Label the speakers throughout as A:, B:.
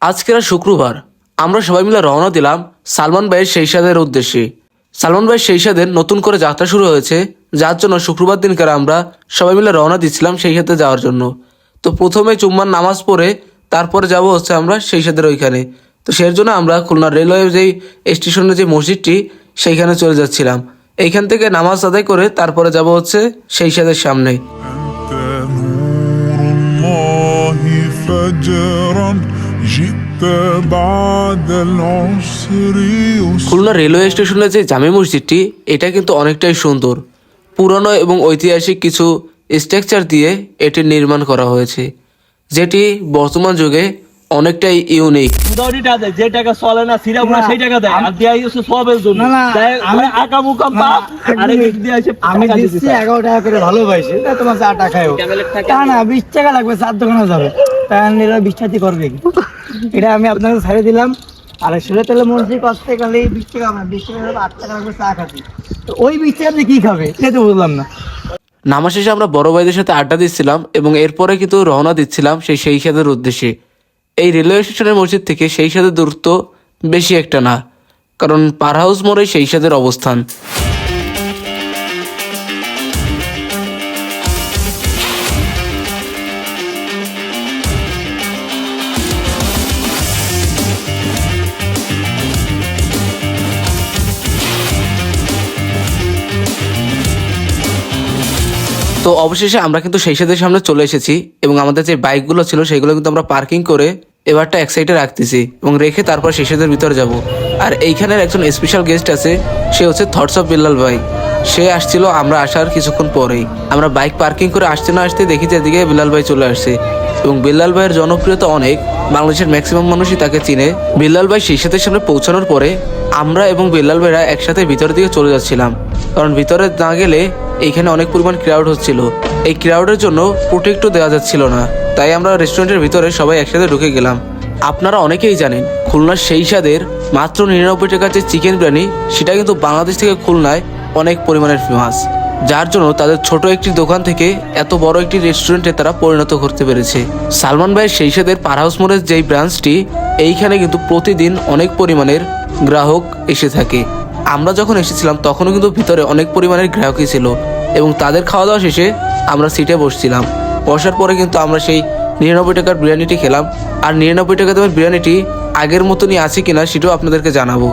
A: আজকের শুক্রবার আমরা সবাই মিলে রওনা দিলাম সালমান ভাইয়ের সেইসাদের উদ্দেশ্যে। সালমান ভাইয়ের সেইসাদের নতুন করে যাত্রা শুরু হয়েছে, যার জন্য শুক্রবার দিনকার আমরা সবাই মিলে রওনা দিচ্ছিলাম সেইসাদে যাওয়ার জন্য। তো প্রথমে জুম্মার নামাজ পড়ে তারপরে যাব হচ্ছে আমরা সেইসাদের ওইখানে। তো সেই জন্য আমরা খুলনা রেলওয়ে যেই স্টেশনের যে মসজিদটি সেইখানে চলে যাচ্ছিলাম। এইখান থেকে নামাজ আদায় করে তারপরে যাব হচ্ছে সেইসাদের সামনে। খুলনা রেলওয়ে স্টেশনের যে জামে মসজিদটি, এটা কিন্তু অনেকটাই সুন্দর। পুরনো এবং ঐতিহাসিক কিছু স্ট্রাকচার দিয়ে এটি নির্মাণ করা হয়েছে, যেটি বর্তমান যুগে অনেকটাই ইউনিক।
B: যে টাকা চলে না সিরাপুরা সেই টাকা দেয়, আর দেয় হচ্ছে সবের জন্য। আমি আঁকা মুখা পাপ আর আমি দিচ্ছি 11 টাকা করে, ভালোবাসি তোমার 4 টাকায় তা না 20 টাকা লাগবে, 4 দোকানে যাবে, তাহলে 20 টাকা করবে। এটা আমি আপনাকে ছাড়ে দিলাম। আর সেটা তাহলে মন্ত্রী কষ্টে গেলে 20 টাকা, আমরা 20 টাকা 8 টাকা লাগবে চা খাচ্ছি, তো ওই 20 টাকা দিয়ে কি খাবে এটা তো বুঝলাম না।
A: নামাজ শেষে আমরা বড় ভাইদের সাথে আড্ডা দিচ্ছিলাম এবং এরপরে কিন্তু রওনা দিচ্ছিলাম সেই সেইসাদের উদ্দেশ্যে। এই রেলওয়ে স্টেশনের মসজিদ থেকে সেইসাদের দূরত্ব বেশি একটা না, কারণ পার হাউস মোড়ে সেইসাদের অবস্থান। তো অবশেষে আমরা কিন্তু সেইসাদের সামনে চলে এসেছি এবং আমাদের যে বাইকগুলো ছিল সেগুলো কিন্তু আমরা পার্কিং করে এবারটা এক সাইডে রাখতেছি এবং রেখে তারপর সেইসাদের ভিতরে যাব। আর এইখানের একজন স্পেশাল গেস্ট আছে, সে হচ্ছে থটস অফ বিল্লাল ভাই। সে আসছিল আমরা আসার কিছুক্ষণ পরেই। আমরা বাইক পার্কিং করে আসতে না আসতে দেখি যে এদিকে বিল্লাল ভাই চলে আসছে এবং বিল্লাল ভাইয়ের জনপ্রিয়তা অনেক, বাংলাদেশের ম্যাক্সিমাম মানুষই তাকে চিনে। বিল্লাল ভাই সেইসাদের সামনে পৌঁছানোর পরে আমরা এবং বিল্লাল ভাইরা একসাথে ভিতরের দিকে চলে যাচ্ছিলাম, কারণ ভিতরে না গেলে এইখানে অনেক পরিমাণ ক্রাউড হচ্ছিল। এই ক্রাউডের জন্য প্রোটেক্টও দেওয়া যাচ্ছিল না, তাই আমরা রেস্টুরেন্টের ভিতরে সবাই একসাথে ঢুকে গেলাম। আপনারা অনেকেই জানেন খুলনার সেইসাদের মাত্র 99 টাকার যে চিকেন বিরিয়ানি, সেটা কিন্তু বাংলাদেশ থেকে খুলনায় অনেক পরিমাণের ফেমাস, যার জন্য তাদের ছোট একটি দোকান থেকে এত বড় একটি রেস্টুরেন্টে তারা পরিণত করতে পেরেছে। সালমান ভাইয়ের সেইসাদের পার হাউস মোড়ের যেই ব্রাঞ্চটি, এইখানে কিন্তু প্রতিদিন অনেক পরিমাণের গ্রাহক এসে থাকে। আমরা যখন এসেছিলাম তখনও কিন্তু ভিতরে অনেক পরিমাণের গ্রাহকই ছিল এবং তাদের খাওয়া দাওয়া শেষে আমরা সিটে বসছিলাম। বসার পরে কিন্তু আমরা সেই 99 টাকার বিরিয়ানিটি খেলাম। আর 99 টাকা দামের বিরিয়ানিটি আগের মতনই আছে কিনা সেটাও আপনাদেরকে জানাবো।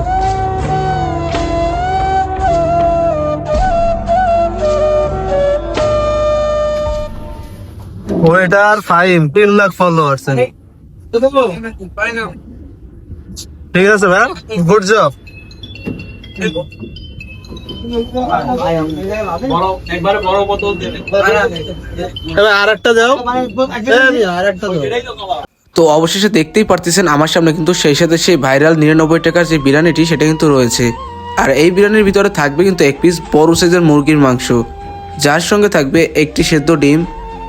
C: Waiter Faim 3 lakh followers. ঠিক আছে ভাই, গুড জব। আরেকটা দাও, আরেকটা দাও।
A: তো অবশেষে দেখতেই পারতেছেন আমার সামনে কিন্তু সেইসাদের সেই ভাইরাল 99 টাকার যে বিরিয়ানিটি সেটা কিন্তু রয়েছে। আর এই বিরিয়ানির ভিতরে থাকবে কিন্তু এক পিস বড় সাইজের মুরগির মাংস, যার সঙ্গে থাকবে একটি সেদ্ধ ডিম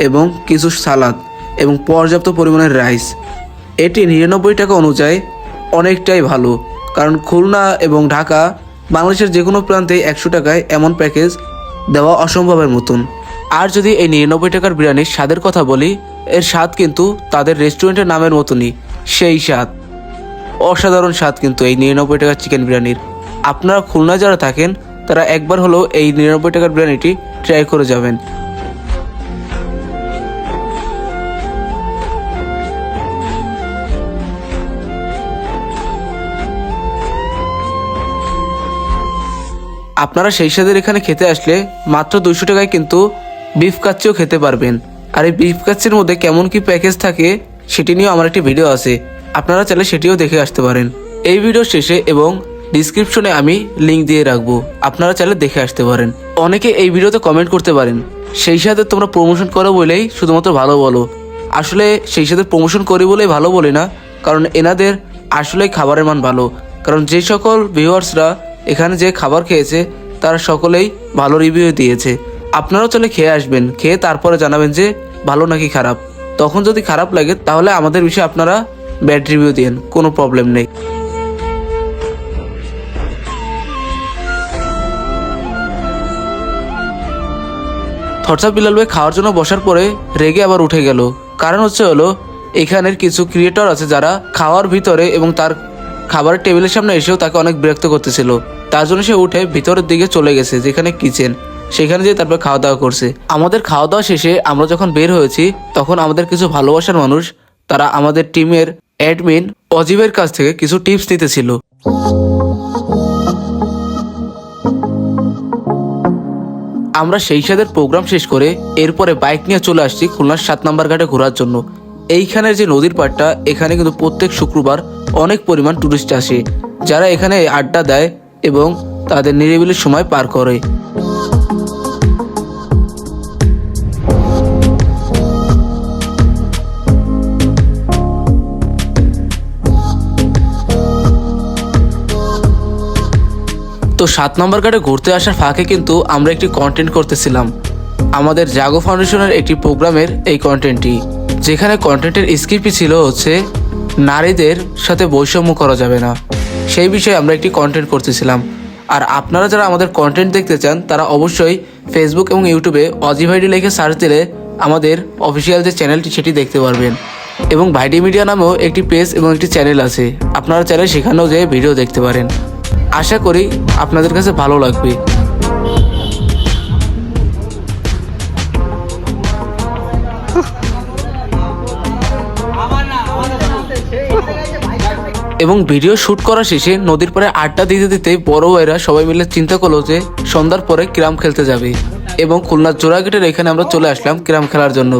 A: এবং কিছু সালাদ এবং পর্যাপ্ত পরিমাণের রাইস। এটি 99 টাকা অনুযায়ী অনেকটাই ভালো, কারণ খুলনা এবং ঢাকা বাংলাদেশের যে কোনো প্রান্তে 100 টাকায় এমন প্যাকেজ দেওয়া অসম্ভবের মতন। আর যদি এই 99 টাকার বিরিয়ানির স্বাদের কথা বলি, এর স্বাদ কিন্তু তাদের রেস্টুরেন্টের নামের মতনই, সেই স্বাদ, অসাধারণ স্বাদ কিন্তু এই 99 টাকার চিকেন বিরিয়ানির। আপনারা খুলনা যারা থাকেন তারা একবার হলেও এই 99 টাকার বিরিয়ানিটি ট্রাই করে যাবেন। আপনারা সেইসাদের এখানে খেতে আসলে মাত্র 200 টাকায় কিন্তু বিফ কাচ্চিও খেতে পারবেন। আর এই বিফ কাচ্চির মধ্যে কেমন কি প্যাকেজ থাকে সেটি নিয়েও আমার একটি ভিডিও আছে, আপনারা চাইলে সেটিও দেখে আসতে পারেন। এই ভিডিও শেষে এবং ডিসক্রিপশনে আমি লিঙ্ক দিয়ে রাখবো, আপনারা চাইলে দেখে আসতে পারেন। অনেকে এই ভিডিওতে কমেন্ট করতে পারেন সেইসাদের তোমরা প্রমোশন করো বলেই শুধুমাত্র ভালো বলো। আসলে সেইসাদের প্রমোশন করি বলেই ভালো বলি না, কারণ এনাদের আসলেই খাবারের মান ভালো। কারণ যে সকল ভিউয়ার্সরা এখানে যে খাবার খেয়েছে তারা সকলেই ভালো রিভিউ দিয়েছে। আপনারাও চলে খেয়ে আসবেন, খেয়ে তারপরে জানাবেন যে ভালো নাকি খারাপ। তখন যদি খারাপ লাগে তাহলে আমাদের বিষয়ে আপনারা ব্যাড রিভিউ দিন, কোনো প্রবলেম নেই। থটসআপ বিলাল ভাই খাওয়ার জন্য বসার পরে রেগে আবার উঠে গেল। কারণ হলো এখানের কিছু ক্রিয়েটর আছে যারা খাওয়ার ভিতরে এবং তার খাবারের টেবিলের সামনে এসেও তাকে অনেক বিরক্ত করতেছিল। তার জন্য সে উঠে ভিতরের দিকে চলে গেছে, যেখানে কিচেন, সেখানে যেয়ে তারপর খাওয়া দাওয়া করছে। আমাদের খাওয়া দাওয়া শেষে আমরা যখন বের হয়েছি তখন আমাদের কিছু ভালোবাসার মানুষ তারা আমাদের টিমের অ্যাডমিন অজীবের কাছ থেকে কিছু টিপস নিতেছিল। আমরা সেই সাদের প্রোগ্রাম শেষ করে এরপরে বাইক নিয়ে চলে আসছি খুলনার 7 নম্বর ঘাটে ঘোরার জন্য। এইখানের যে নদীর পাড়টা, এখানে কিন্তু প্রত্যেক শুক্রবার অনেক পরিমাণ টুরিস্ট আসে, যারা এখানে আড্ডা দেয় এবং তাদের নিরিবিলি সময় পার করে। তো 7 নম্বর ঘাটে ঘুরতে আসার ফাঁকে কিন্তু আমরা একটি কন্টেন্ট করতেছিলাম, আমাদের জাগো ফাউন্ডেশনের একটি প্রোগ্রামের এই কন্টেন্টটি, যেখানে কন্টেন্টের স্ক্রিপ্টই ছিল নারীদের সাথে বৈষম্য করা যাবে না, সেই বিষয়ে আমরা একটি কন্টেন্ট করতেছিলাম। আর আপনারা যারা আমাদের কন্টেন্ট দেখতে চান তারা অবশ্যই ফেসবুক এবং ইউটিউবে অজীব আইডি লিখে সার্চ দিলে আমাদের অফিসিয়াল যে চ্যানেলটি সেটি দেখতে পারবেন। এবং ভাইডি মিডিয়া নামেও একটি পেজ এবং একটি চ্যানেল আছে, আপনারা চাইলে সেখানেও যেয়ে ভিডিও দেখতে পারেন। আশা করি আপনাদের কাছে ভালো লাগবে। এবং ভিডিও শুট করা শেষে নদীর পাড়ে আড্ডা দিতে দিতে বড় ভাইরা সবাই মিলে চিন্তা করলো যে সন্ধ্যার পরে ক্যারাম খেলতে যাবে, এবং খুলনার জোড়াগেটের এখানে আমরা চলে আসলাম ক্যারাম খেলার জন্য।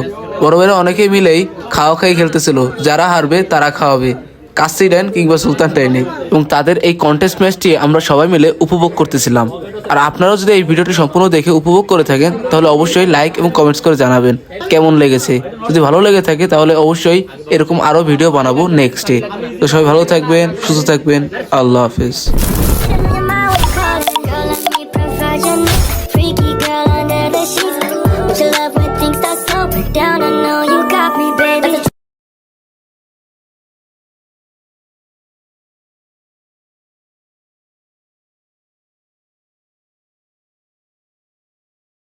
A: বড় ভাইরা অনেকেই মিলেই খাই খেলতেছিল, যারা হারবে তারা খাওয়াবে কাচ্চি ডাইন কিংবা সুলতান ডাইনে, এবং তাদের এই কন্টেস্ট ম্যাচটি আমরা সবাই মিলে উপভোগ করতেছিলাম। আর আপনারাও যদি এই ভিডিওটি সম্পূর্ণ দেখে উপভোগ করে থাকেন তাহলে অবশ্যই লাইক এবং কমেন্টস করে জানাবেন কেমন লেগেছে। যদি ভালো লেগে থাকে তাহলে অবশ্যই এরকম আরও ভিডিও বানাবো নেক্সটে। তো সবাই ভালো থাকবেন, সুস্থ থাকবেন, আল্লাহ হাফেজ।